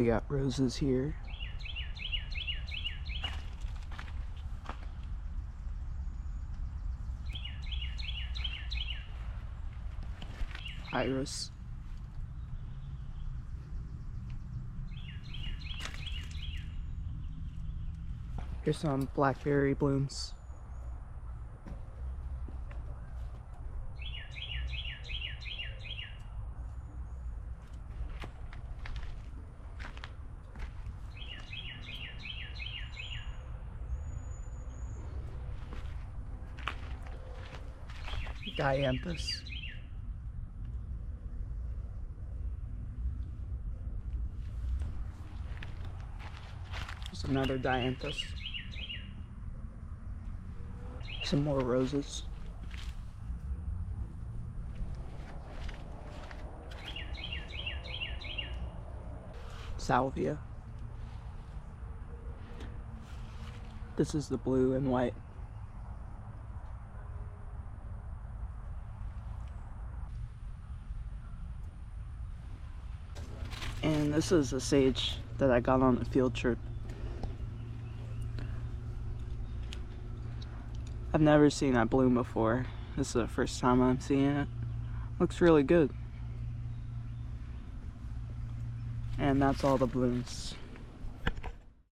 We got roses here. Iris. Here's some blackberry blooms. Dianthus. There's another dianthus. Some more roses. Salvia. This is the blue and white. And this is a sage that I got on a field trip. I've never seen that bloom before. This is the first time I'm seeing it. Looks really good. And that's all the blooms.